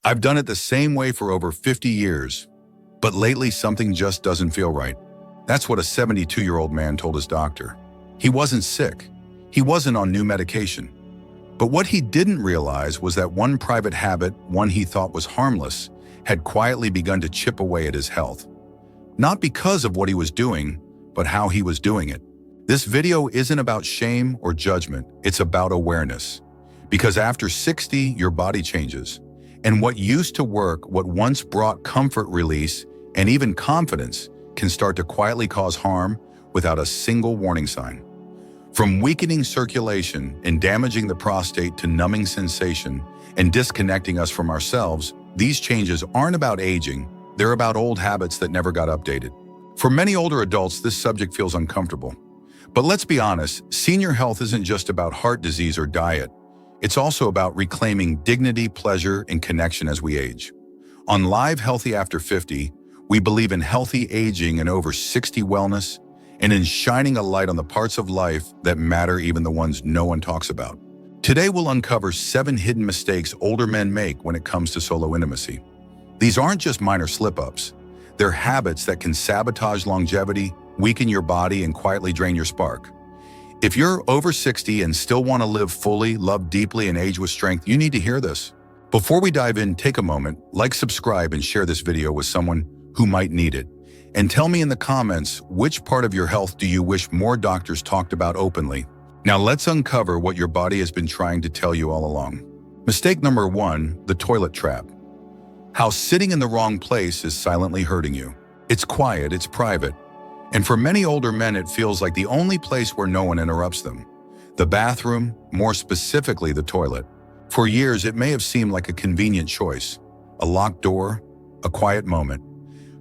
I've done it the same way for over 50 years, but lately something just doesn't feel right. That's what a 72-year-old man told his doctor. He wasn't sick. He wasn't on new medication. But what he didn't realize was that one private habit, one he thought was harmless, had quietly begun to chip away at his health. Not because of what he was doing, but how he was doing it. This video isn't about shame or judgment, it's about awareness. Because after 60, your body changes. And what used to work, what once brought comfort, release, and even confidence, can start to quietly cause harm without a single warning sign. From weakening circulation and damaging the prostate to numbing sensation and disconnecting us from ourselves, these changes aren't about aging, they're about old habits that never got updated. For many older adults, this subject feels uncomfortable. But let's be honest, senior health isn't just about heart disease or diet. It's also about reclaiming dignity, pleasure, and connection as we age. On Live Healthy After 50, we believe in healthy aging and over 60 wellness, and in shining a light on the parts of life that matter, even the ones no one talks about. Today we'll uncover 7 hidden mistakes older men make when it comes to solo intimacy. These aren't just minor slip-ups. They're habits that can sabotage longevity, weaken your body, and quietly drain your spark. If you're over 60 and still want to live fully, love deeply, and age with strength, you need to hear this. Before we dive in, take a moment, like, subscribe, and share this video with someone who might need it. And tell me in the comments, which part of your health do you wish more doctors talked about openly? Now let's uncover what your body has been trying to tell you all along. Mistake number 1, the toilet trap. How sitting in the wrong place is silently hurting you. It's quiet, it's private. And for many older men, it feels like the only place where no one interrupts them. The bathroom, more specifically the toilet. For years, it may have seemed like a convenient choice. A locked door, a quiet moment.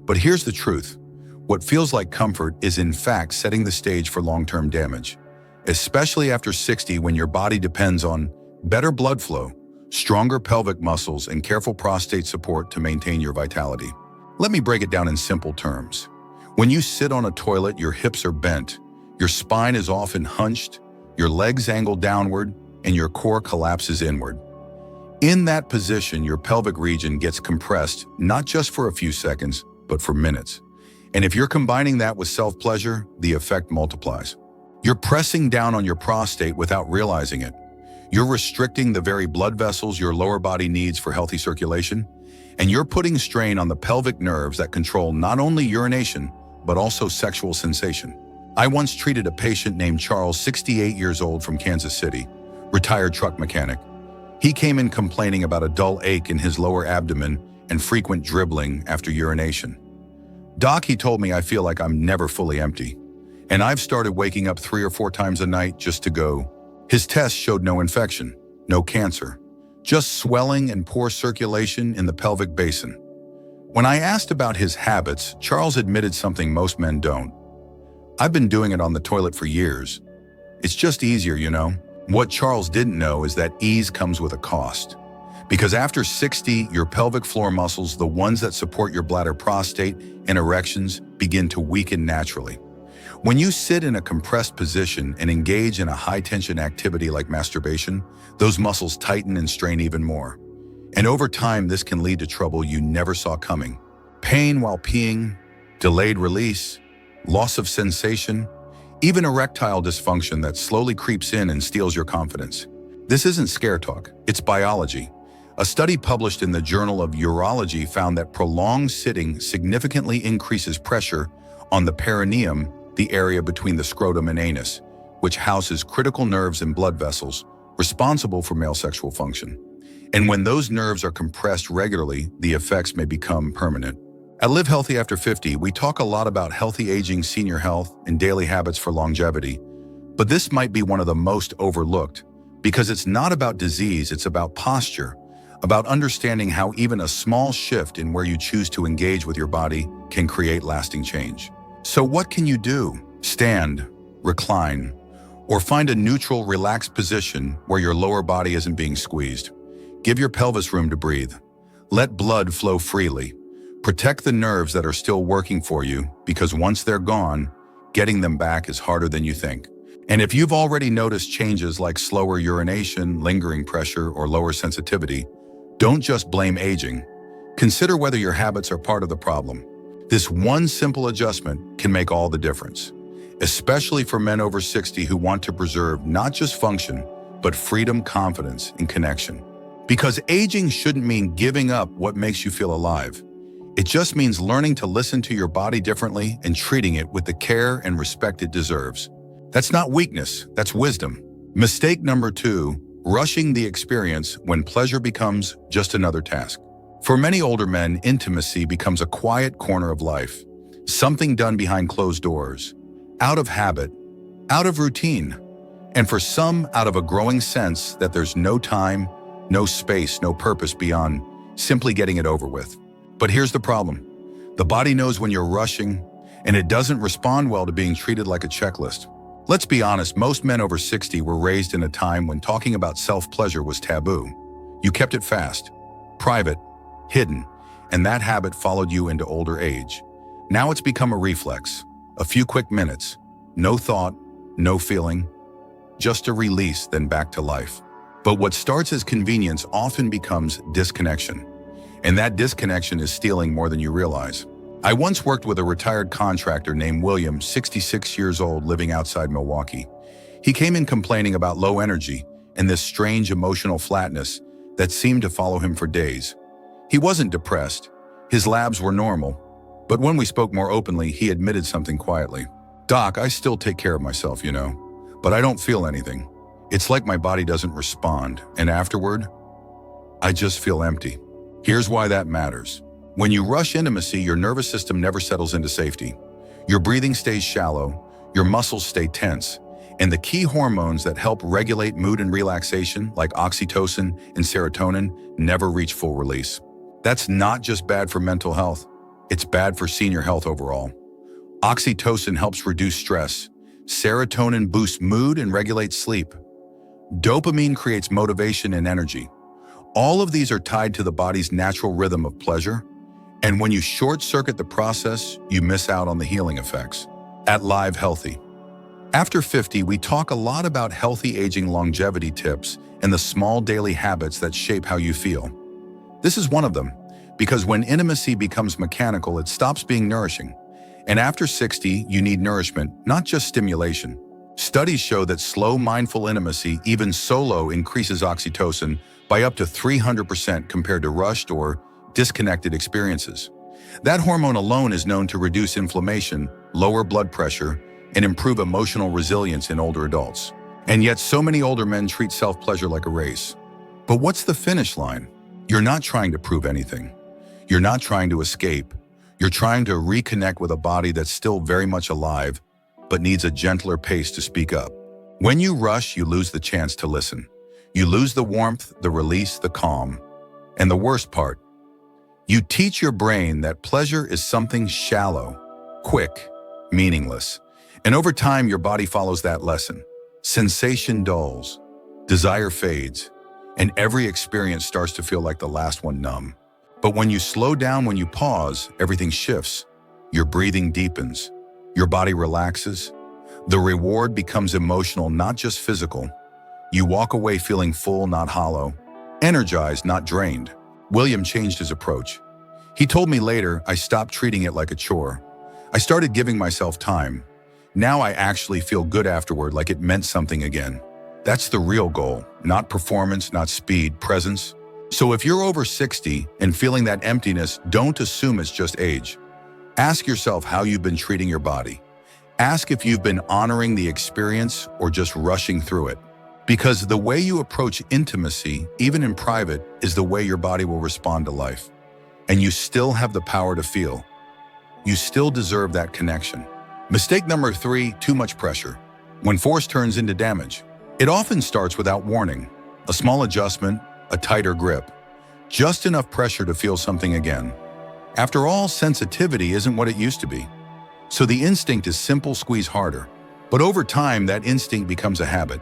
But here's the truth. What feels like comfort is in fact setting the stage for long-term damage, especially after 60 when your body depends on better blood flow, stronger pelvic muscles, and careful prostate support to maintain your vitality. Let me break it down in simple terms. When you sit on a toilet, your hips are bent, your spine is often hunched, your legs angle downward, and your core collapses inward. In that position, your pelvic region gets compressed, not just for a few seconds, but for minutes. And if you're combining that with self-pleasure, the effect multiplies. You're pressing down on your prostate without realizing it. You're restricting the very blood vessels your lower body needs for healthy circulation, and you're putting strain on the pelvic nerves that control not only urination, but also sexual sensation. I once treated a patient named Charles, 68 years old, from Kansas City, retired truck mechanic. He came in complaining about a dull ache in his lower abdomen and frequent dribbling after urination. "Doc," he told me, "I feel like I'm never fully empty. And I've started waking up 3 or 4 times a night just to go." His tests showed no infection, no cancer, just swelling and poor circulation in the pelvic basin. When I asked about his habits, Charles admitted something most men don't. "I've been doing it on the toilet for years. It's just easier, you know." What Charles didn't know is that ease comes with a cost. Because after 60, your pelvic floor muscles, the ones that support your bladder, prostate, and erections, begin to weaken naturally. When you sit in a compressed position and engage in a high-tension activity like masturbation, those muscles tighten and strain even more. And over time, this can lead to trouble you never saw coming. Pain while peeing, delayed release, loss of sensation, even erectile dysfunction that slowly creeps in and steals your confidence. This isn't scare talk, it's biology. A study published in the Journal of Urology found that prolonged sitting significantly increases pressure on the perineum, the area between the scrotum and anus, which houses critical nerves and blood vessels responsible for male sexual function. And when those nerves are compressed regularly, the effects may become permanent. At Live Healthy After 50, we talk a lot about healthy aging, senior health, and daily habits for longevity. But this might be one of the most overlooked, because it's not about disease, it's about posture, about understanding how even a small shift in where you choose to engage with your body can create lasting change. So what can you do? Stand, recline, or find a neutral, relaxed position where your lower body isn't being squeezed. Give your pelvis room to breathe. Let blood flow freely. Protect the nerves that are still working for you, because once they're gone, getting them back is harder than you think. And if you've already noticed changes like slower urination, lingering pressure, or lower sensitivity, Don't just blame aging. Consider whether your habits are part of the problem. This one simple adjustment can make all the difference, especially for men over 60 who want to preserve not just function, but freedom, confidence, and connection. Because aging shouldn't mean giving up what makes you feel alive. It just means learning to listen to your body differently and treating it with the care and respect it deserves. That's not weakness, that's wisdom. Mistake number 2, rushing the experience when pleasure becomes just another task. For many older men, intimacy becomes a quiet corner of life, something done behind closed doors, out of habit, out of routine, and for some, out of a growing sense that there's no time, no space, no purpose beyond simply getting it over with. But here's the problem. The body knows when you're rushing, and it doesn't respond well to being treated like a checklist. Let's be honest, most men over 60 were raised in a time when talking about self-pleasure was taboo. You kept it fast, private, hidden, and that habit followed you into older age. Now it's become a reflex. A few quick minutes, no thought, no feeling, just a release, then back to life. But what starts as convenience often becomes disconnection. And that disconnection is stealing more than you realize. I once worked with a retired contractor named William, 66 years old, living outside Milwaukee. He came in complaining about low energy and this strange emotional flatness that seemed to follow him for days. He wasn't depressed. His labs were normal. But when we spoke more openly, he admitted something quietly. "Doc, I still take care of myself, but I don't feel anything. It's like my body doesn't respond, and afterward, I just feel empty." Here's why that matters. When you rush intimacy, your nervous system never settles into safety. Your breathing stays shallow, your muscles stay tense, and the key hormones that help regulate mood and relaxation, like oxytocin and serotonin, never reach full release. That's not just bad for mental health, it's bad for senior health overall. Oxytocin helps reduce stress, serotonin boosts mood and regulates sleep. Dopamine creates motivation and energy. All of these are tied to the body's natural rhythm of pleasure, and when you short-circuit the process, you miss out on the healing effects. At Live Healthy. After 50, we talk a lot about healthy aging longevity tips and the small daily habits that shape how you feel. This is one of them, because when intimacy becomes mechanical, it stops being nourishing. And after 60, you need nourishment, not just stimulation. Studies show that slow, mindful intimacy, even solo, increases oxytocin by up to 300% compared to rushed or disconnected experiences. That hormone alone is known to reduce inflammation, lower blood pressure, and improve emotional resilience in older adults. And yet so many older men treat self-pleasure like a race. But what's the finish line? You're not trying to prove anything. You're not trying to escape. You're trying to reconnect with a body that's still very much alive, but needs a gentler pace to speak up. When you rush, you lose the chance to listen. You lose the warmth, the release, the calm. And the worst part, you teach your brain that pleasure is something shallow, quick, meaningless. And over time, your body follows that lesson. Sensation dulls, desire fades, and every experience starts to feel like the last one numb. But when you slow down, when you pause, everything shifts. Your breathing deepens. Your body relaxes. The reward becomes emotional, not just physical. You walk away feeling full, not hollow. Energized, not drained. William changed his approach. He told me later, I stopped treating it like a chore. I started giving myself time. Now I actually feel good afterward, like it meant something again. That's the real goal, not performance, not speed, presence. So if you're over 60 and feeling that emptiness, don't assume it's just age. Ask yourself how you've been treating your body. Ask if you've been honoring the experience or just rushing through it. Because the way you approach intimacy, even in private, is the way your body will respond to life. And you still have the power to feel. You still deserve that connection. Mistake number 3, too much pressure. When force turns into damage. It often starts without warning. A small adjustment, a tighter grip. Just enough pressure to feel something again. After all, sensitivity isn't what it used to be. So the instinct is simple, squeeze harder. But over time, that instinct becomes a habit.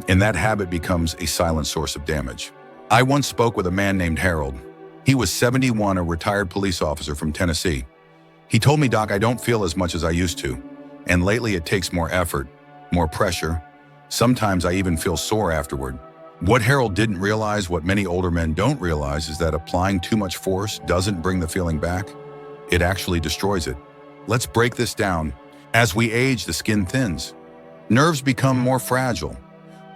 And that habit becomes a silent source of damage. I once spoke with a man named Harold. He was 71, a retired police officer from Tennessee. He told me, "Doc, I don't feel as much as I used to. And lately it takes more effort, more pressure. Sometimes I even feel sore afterward." What Harold didn't realize, what many older men don't realize, is that applying too much force doesn't bring the feeling back. It actually destroys it. Let's break this down. As we age, the skin thins. Nerves become more fragile.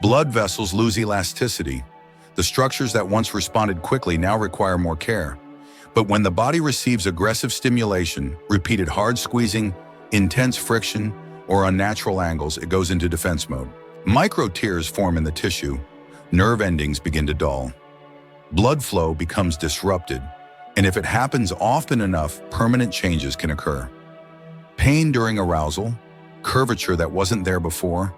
Blood vessels lose elasticity. The structures that once responded quickly now require more care. But when the body receives aggressive stimulation, repeated hard squeezing, intense friction, or unnatural angles, it goes into defense mode. Micro tears form in the tissue. Nerve endings begin to dull. Blood flow becomes disrupted, and if it happens often enough, permanent changes can occur. Pain during arousal, curvature that wasn't there before,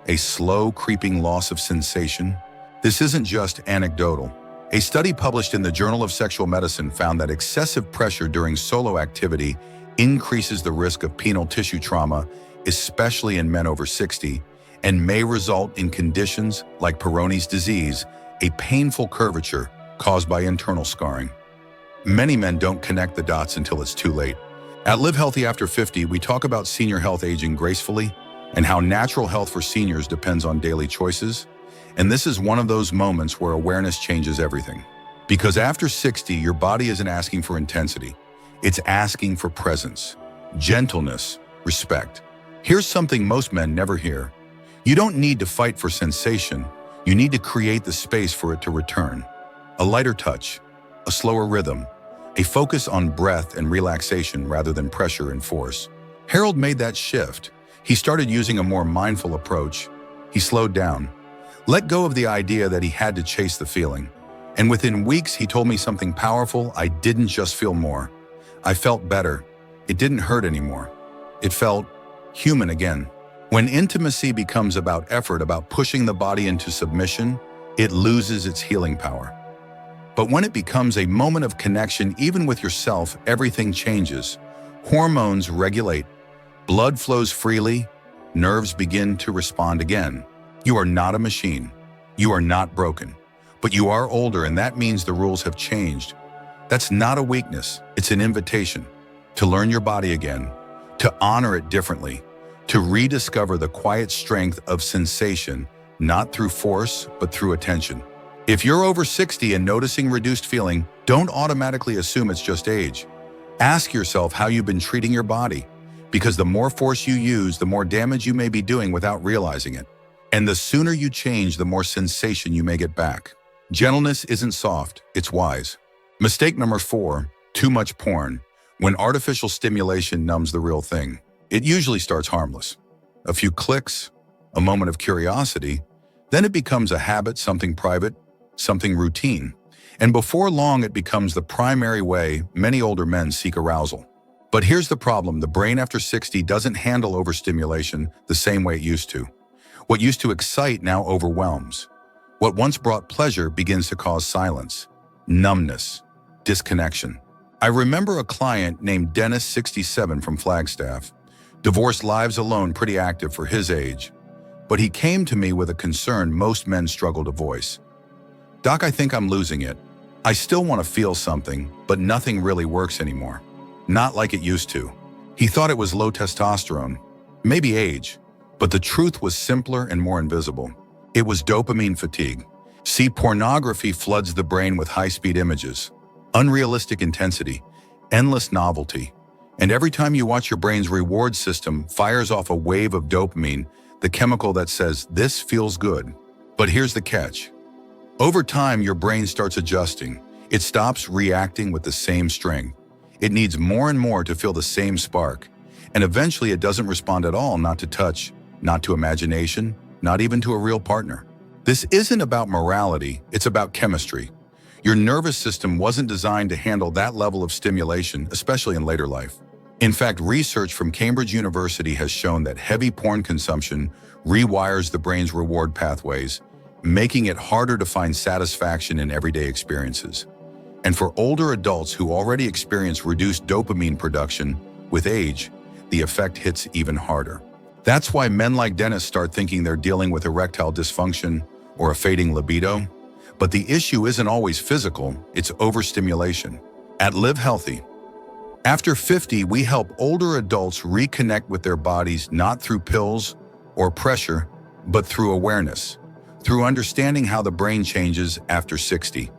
a slow creeping loss of sensation. This isn't just anecdotal. A study published in the Journal of Sexual Medicine found that excessive pressure during solo activity increases the risk of penile tissue trauma, especially in men over 60, and may result in conditions like Peyronie's disease, a painful curvature caused by internal scarring. Many men don't connect the dots until it's too late. At Live Healthy After 50, we talk about senior health aging gracefully and how natural health for seniors depends on daily choices. And this is one of those moments where awareness changes everything. Because after 60, your body isn't asking for intensity. It's asking for presence, gentleness, respect. Here's something most men never hear. You don't need to fight for sensation. You need to create the space for it to return. A lighter touch, a slower rhythm, a focus on breath and relaxation rather than pressure and force. Harold made that shift. He started using a more mindful approach. He slowed down, let go of the idea that he had to chase the feeling. And within weeks, he told me something powerful. I didn't just feel more. I felt better. It didn't hurt anymore. It felt human again. When intimacy becomes about effort, about pushing the body into submission, it loses its healing power. But when it becomes a moment of connection, even with yourself, everything changes. Hormones regulate, blood flows freely, nerves begin to respond again. You are not a machine. You are not broken. But you are older, and that means the rules have changed. That's not a weakness. It's an invitation to learn your body again, to honor it differently, to rediscover the quiet strength of sensation, not through force, but through attention. If you're over 60 and noticing reduced feeling, don't automatically assume it's just age. Ask yourself how you've been treating your body, because the more force you use, the more damage you may be doing without realizing it. And the sooner you change, the more sensation you may get back. Gentleness isn't soft, it's wise. Mistake number 4, too much porn. When artificial stimulation numbs the real thing, it usually starts harmless. A few clicks, a moment of curiosity, then it becomes a habit, something private, something routine. And before long, it becomes the primary way many older men seek arousal. But here's the problem. The brain after 60 doesn't handle overstimulation the same way it used to. What used to excite now overwhelms. What once brought pleasure begins to cause silence, numbness, disconnection. I remember a client named Dennis, 67, from Flagstaff. Divorced, lives alone, pretty active for his age. But he came to me with a concern most men struggle to voice. Doc, I think I'm losing it. I still want to feel something, but nothing really works anymore. Not like it used to. He thought it was low testosterone, maybe age, but the truth was simpler and more invisible. It was dopamine fatigue. See, pornography floods the brain with high-speed images, unrealistic intensity, endless novelty. And every time you watch, your brain's reward system fires off a wave of dopamine, the chemical that says, this feels good. But here's the catch. Over time, your brain starts adjusting. It stops reacting with the same strength. It needs more and more to feel the same spark. And eventually it doesn't respond at all, not to touch, not to imagination, not even to a real partner. This isn't about morality, it's about chemistry. Your nervous system wasn't designed to handle that level of stimulation, especially in later life. In fact, research from Cambridge University has shown that heavy porn consumption rewires the brain's reward pathways, making it harder to find satisfaction in everyday experiences. And for older adults who already experience reduced dopamine production, with age, the effect hits even harder. That's why men like Dennis start thinking they're dealing with erectile dysfunction or a fading libido. But the issue isn't always physical, it's overstimulation. At Live Healthy After 50, we help older adults reconnect with their bodies, not through pills or pressure, but through awareness, through understanding how the brain changes after 60.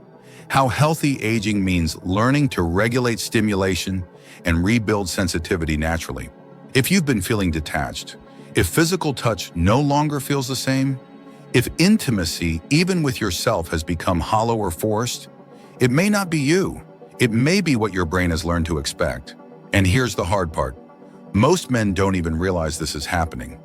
How healthy aging means learning to regulate stimulation and rebuild sensitivity naturally. If you've been feeling detached, if physical touch no longer feels the same, if intimacy, even with yourself, has become hollow or forced, it may not be you. It may be what your brain has learned to expect. And here's the hard part. Most men don't even realize this is happening.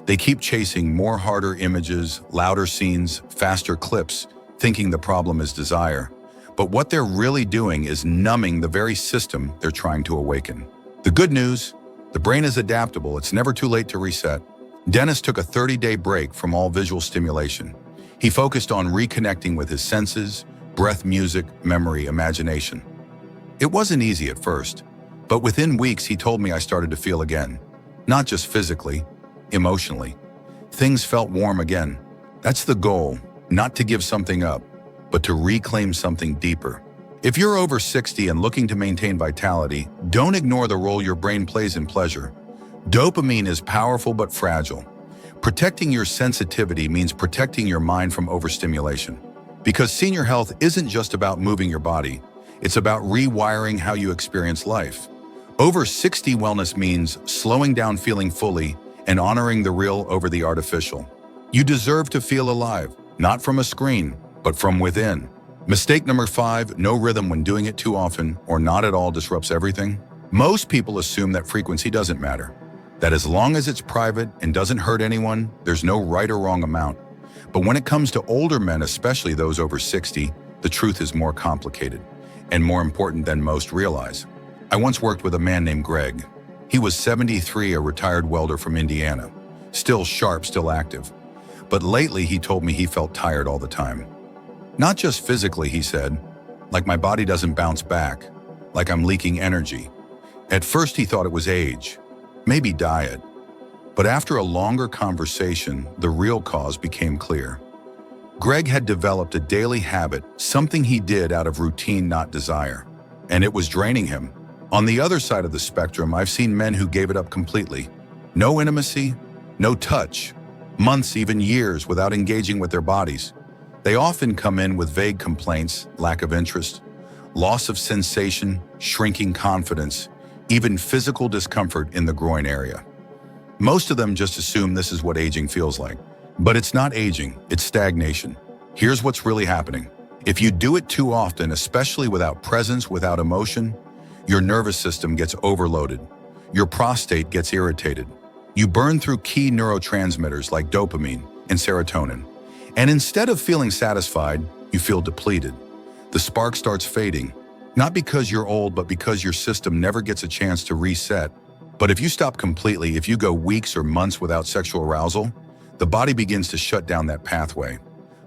They keep chasing more harder images, louder scenes, faster clips, thinking the problem is desire. But what they're really doing is numbing the very system they're trying to awaken. The good news, the brain is adaptable. It's never too late to reset. Dennis took a 30-day break from all visual stimulation. He focused on reconnecting with his senses, breath, music, memory, imagination. It wasn't easy at first, but within weeks he told me I started to feel again. Not just physically, emotionally. Things felt warm again. That's the goal, not to give something up, but to reclaim something deeper. If you're over 60 and looking to maintain vitality, don't ignore the role your brain plays in pleasure. Dopamine is powerful but fragile. Protecting your sensitivity means protecting your mind from overstimulation. Because senior health isn't just about moving your body, it's about rewiring how you experience life. Over 60 wellness means slowing down, feeling fully, and honoring the real over the artificial. You deserve to feel alive, not from a screen, but from within. Mistake number 5, no rhythm when doing it too often or not at all disrupts everything. Most people assume that frequency doesn't matter, that as long as it's private and doesn't hurt anyone, there's no right or wrong amount. But when it comes to older men, especially those over 60, the truth is more complicated and more important than most realize. I once worked with a man named Greg. He was 73, a retired welder from Indiana. Still sharp, still active. But lately he told me he felt tired all the time. Not just physically, he said, like my body doesn't bounce back, like I'm leaking energy. At first he thought it was age, maybe diet. But after a longer conversation, the real cause became clear. Greg had developed a daily habit, something he did out of routine, not desire. And it was draining him. On the other side of the spectrum, I've seen men who gave it up completely. No intimacy, no touch, months, even years without engaging with their bodies. They often come in with vague complaints, lack of interest, loss of sensation, shrinking confidence, even physical discomfort in the groin area. Most of them just assume this is what aging feels like. But it's not aging, it's stagnation. Here's what's really happening. If you do it too often, especially without presence, without emotion, your nervous system gets overloaded. Your prostate gets irritated. You burn through key neurotransmitters like dopamine and serotonin. And instead of feeling satisfied, you feel depleted. The spark starts fading, not because you're old, but because your system never gets a chance to reset. But if you stop completely, if you go weeks or months without sexual arousal, the body begins to shut down that pathway.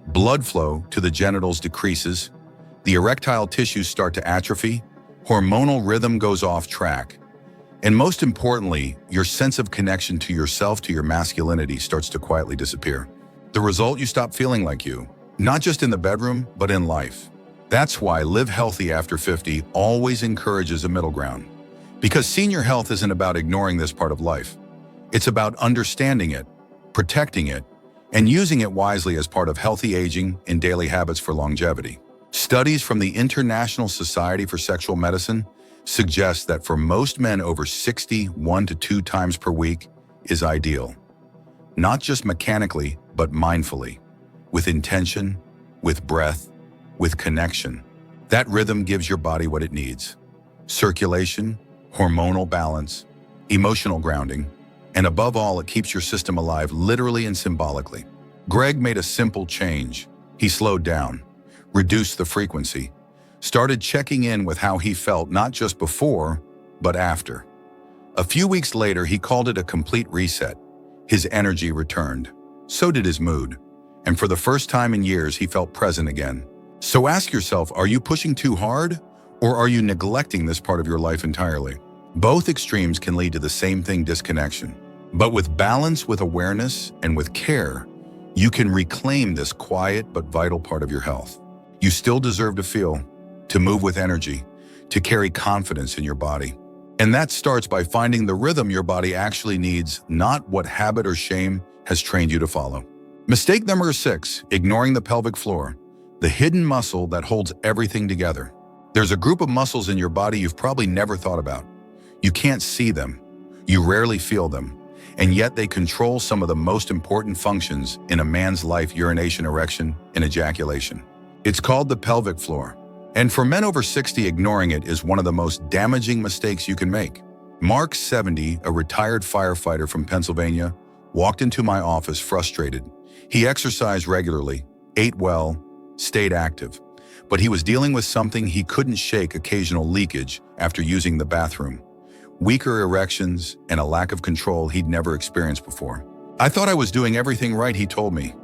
Blood flow to the genitals decreases, the erectile tissues start to atrophy, hormonal rhythm goes off track. And most importantly, your sense of connection to yourself, to your masculinity, starts to quietly disappear. The result, you stop feeling like you, not just in the bedroom, but in life. That's why Live Healthy After 50 always encourages a middle ground. Because senior health isn't about ignoring this part of life. It's about understanding it, protecting it, and using it wisely as part of healthy aging and daily habits for longevity. Studies from the International Society for Sexual Medicine suggest that for most men over 60, 1 to 2 times per week is ideal. Not just mechanically, but mindfully, with intention, with breath, with connection. That rhythm gives your body what it needs: circulation, hormonal balance, emotional grounding, and above all, it keeps your system alive literally and symbolically. Greg made a simple change. He slowed down, reduced the frequency, started checking in with how he felt not just before, but after. A few weeks later, he called it a complete reset. His energy returned. So did his mood. And for the first time in years, he felt present again. So ask yourself, are you pushing too hard, or are you neglecting this part of your life entirely? Both extremes can lead to the same thing: disconnection. But with balance, with awareness, and with care, you can reclaim this quiet but vital part of your health. You still deserve to feel, to move with energy, to carry confidence in your body. And that starts by finding the rhythm your body actually needs, not what habit or shame has trained you to follow. Mistake number 6, ignoring the pelvic floor, the hidden muscle that holds everything together. There's a group of muscles in your body you've probably never thought about. You can't see them, you rarely feel them, and yet they control some of the most important functions in a man's life: urination, erection, and ejaculation. It's called the pelvic floor. And for men over 60, ignoring it is one of the most damaging mistakes you can make. Mark, 70, a retired firefighter from Pennsylvania, walked into my office frustrated. He exercised regularly, ate well, stayed active, but he was dealing with something he couldn't shake: occasional leakage after using the bathroom, weaker erections, and a lack of control he'd never experienced before. I thought I was doing everything right, he told me,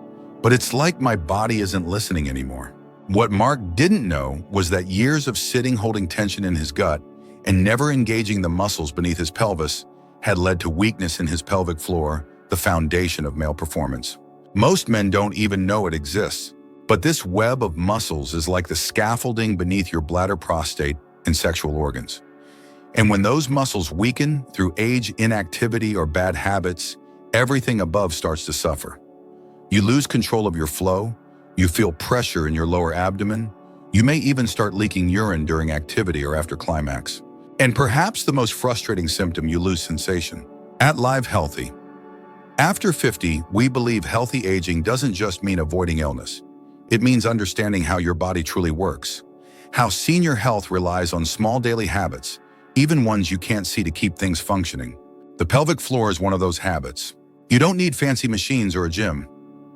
but it's like my body isn't listening anymore. What Mark didn't know was that years of sitting holding tension in his gut and never engaging the muscles beneath his pelvis had led to weakness in his pelvic floor, the foundation of male performance. Most men don't even know it exists, but this web of muscles is like the scaffolding beneath your bladder, prostate, and sexual organs. And when those muscles weaken through age, inactivity, or bad habits, everything above starts to suffer. You lose control of your flow, you feel pressure in your lower abdomen, you may even start leaking urine during activity or after climax. And perhaps the most frustrating symptom, you lose sensation. At Live Healthy, after 50, we believe healthy aging doesn't just mean avoiding illness. It means understanding how your body truly works, how senior health relies on small daily habits, even ones you can't see, to keep things functioning. The pelvic floor is one of those habits. You don't need fancy machines or a gym.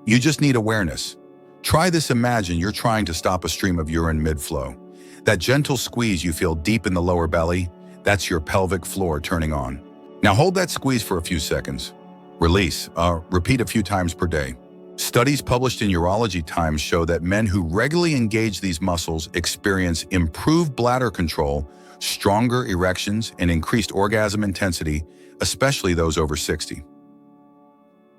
You just need awareness. Try this. Imagine you're trying to stop a stream of urine mid-flow. That gentle squeeze you feel deep in the lower belly, that's your pelvic floor turning on. Now hold that squeeze for a few seconds. Release. Repeat a few times per day. Studies published in Urology Times show that men who regularly engage these muscles experience improved bladder control, stronger erections, and increased orgasm intensity, especially those over 60.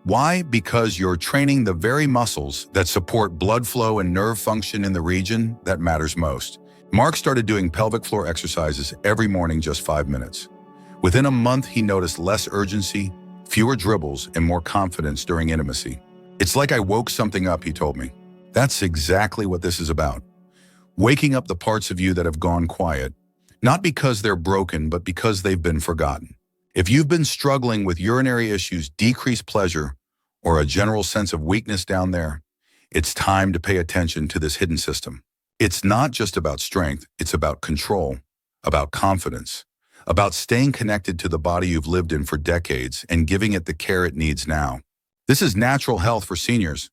Why? Because you're training the very muscles that support blood flow and nerve function in the region that matters most. Mark started doing pelvic floor exercises every morning, just 5 minutes. Within a month, he noticed less urgency, fewer dribbles, and more confidence during intimacy. It's like I woke something up, he told me. That's exactly what this is about. Waking up the parts of you that have gone quiet, not because they're broken, but because they've been forgotten. If you've been struggling with urinary issues, decreased pleasure, or a general sense of weakness down there, it's time to pay attention to this hidden system. It's not just about strength, it's about control, about confidence, about staying connected to the body you've lived in for decades and giving it the care it needs now. This is natural health for seniors.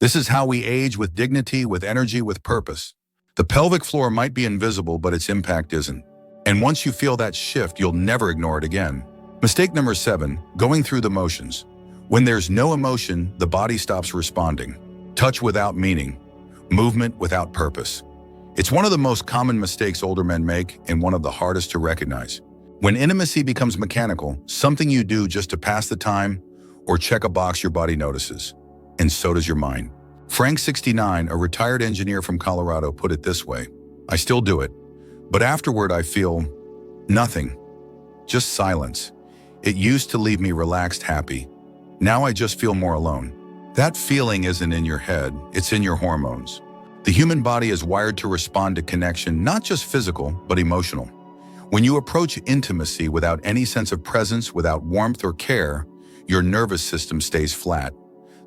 This is how we age, with dignity, with energy, with purpose. The pelvic floor might be invisible, but its impact isn't. And once you feel that shift, you'll never ignore it again. Mistake number 7, going through the motions. When there's no emotion, the body stops responding. Touch without meaning, movement without purpose. It's one of the most common mistakes older men make, and one of the hardest to recognize. When intimacy becomes mechanical, something you do just to pass the time or check a box, your body notices, and so does your mind. Frank, 69, a retired engineer from Colorado, put it this way: I still do it, but afterward I feel nothing, just silence. It used to leave me relaxed, happy. Now I just feel more alone. That feeling isn't in your head, it's in your hormones. The human body is wired to respond to connection, not just physical, but emotional. When you approach intimacy without any sense of presence, without warmth or care, your nervous system stays flat.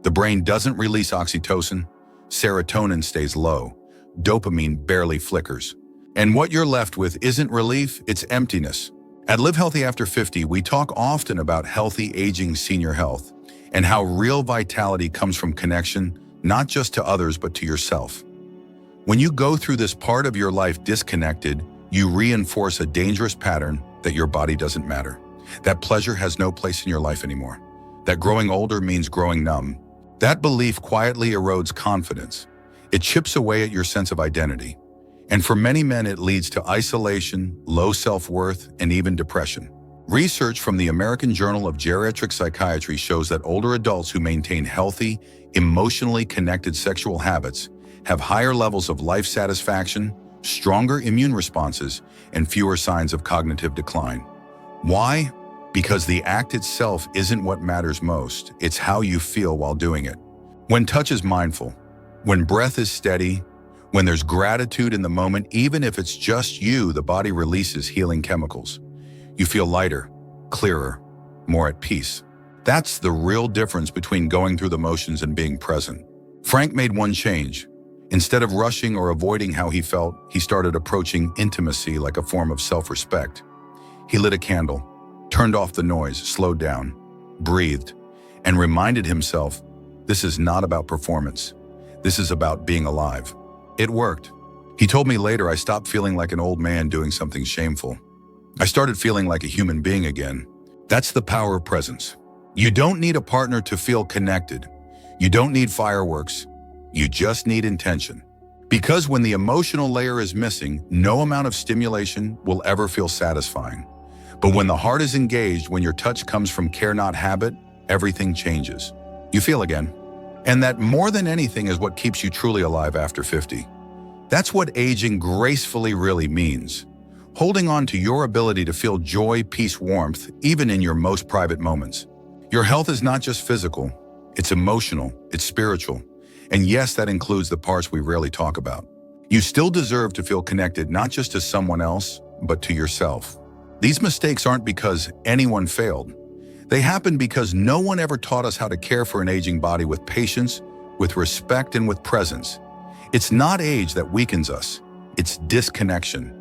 The brain doesn't release oxytocin, serotonin stays low, dopamine barely flickers. And what you're left with isn't relief, it's emptiness. At Live Healthy After 50, we talk often about healthy aging, senior health, and how real vitality comes from connection, not just to others, but to yourself. When you go through this part of your life disconnected, you reinforce a dangerous pattern that your body doesn't matter, that pleasure has no place in your life anymore, that growing older means growing numb. That belief quietly erodes confidence. It chips away at your sense of identity. And for many men, it leads to isolation, low self-worth, and even depression. Research from the American Journal of Geriatric Psychiatry shows that older adults who maintain healthy, emotionally connected sexual habits have higher levels of life satisfaction, stronger immune responses, and fewer signs of cognitive decline. Why? Because the act itself isn't what matters most, it's how you feel while doing it. When touch is mindful, when breath is steady, when there's gratitude in the moment, even if it's just you, the body releases healing chemicals. You feel lighter, clearer, more at peace. That's the real difference between going through the motions and being present. Frank made one change. Instead of rushing or avoiding how he felt, he started approaching intimacy like a form of self-respect. He lit a candle, turned off the noise, slowed down, breathed, and reminded himself, this is not about performance. This is about being alive. It worked. He told me later I stopped feeling like an old man doing something shameful. I started feeling like a human being again. That's the power of presence. You don't need a partner to feel connected. You don't need fireworks. You just need intention. Because when the emotional layer is missing, no amount of stimulation will ever feel satisfying. But when the heart is engaged, when your touch comes from care, not habit, everything changes. You feel again. And that more than anything is what keeps you truly alive after 50. That's what aging gracefully really means. Holding on to your ability to feel joy, peace, warmth, even in your most private moments. Your health is not just physical, it's emotional, it's spiritual. And yes, that includes the parts we rarely talk about. You still deserve to feel connected not just to someone else, but to yourself. These mistakes aren't because anyone failed. They happen because no one ever taught us how to care for an aging body with patience, with respect, and with presence. It's not age that weakens us, it's disconnection.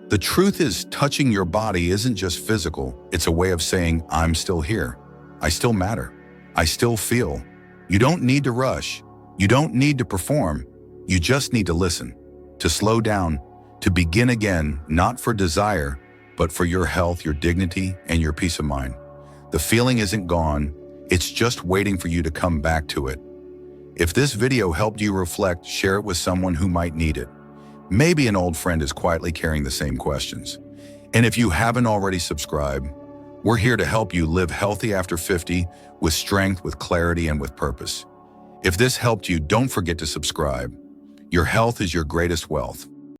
The truth is, touching your body isn't just physical, it's a way of saying, I'm still here. I still matter. I still feel. You don't need to rush. You don't need to perform. You just need to listen, to slow down, to begin again, not for desire, but for your health, your dignity, and your peace of mind. The feeling isn't gone. It's just waiting for you to come back to it. If this video helped you reflect, share it with someone who might need it. Maybe an old friend is quietly carrying the same questions. And if you haven't already subscribed, we're here to help you live healthy after 50 with strength, with clarity, and with purpose. If this helped you, don't forget to subscribe. Your health is your greatest wealth.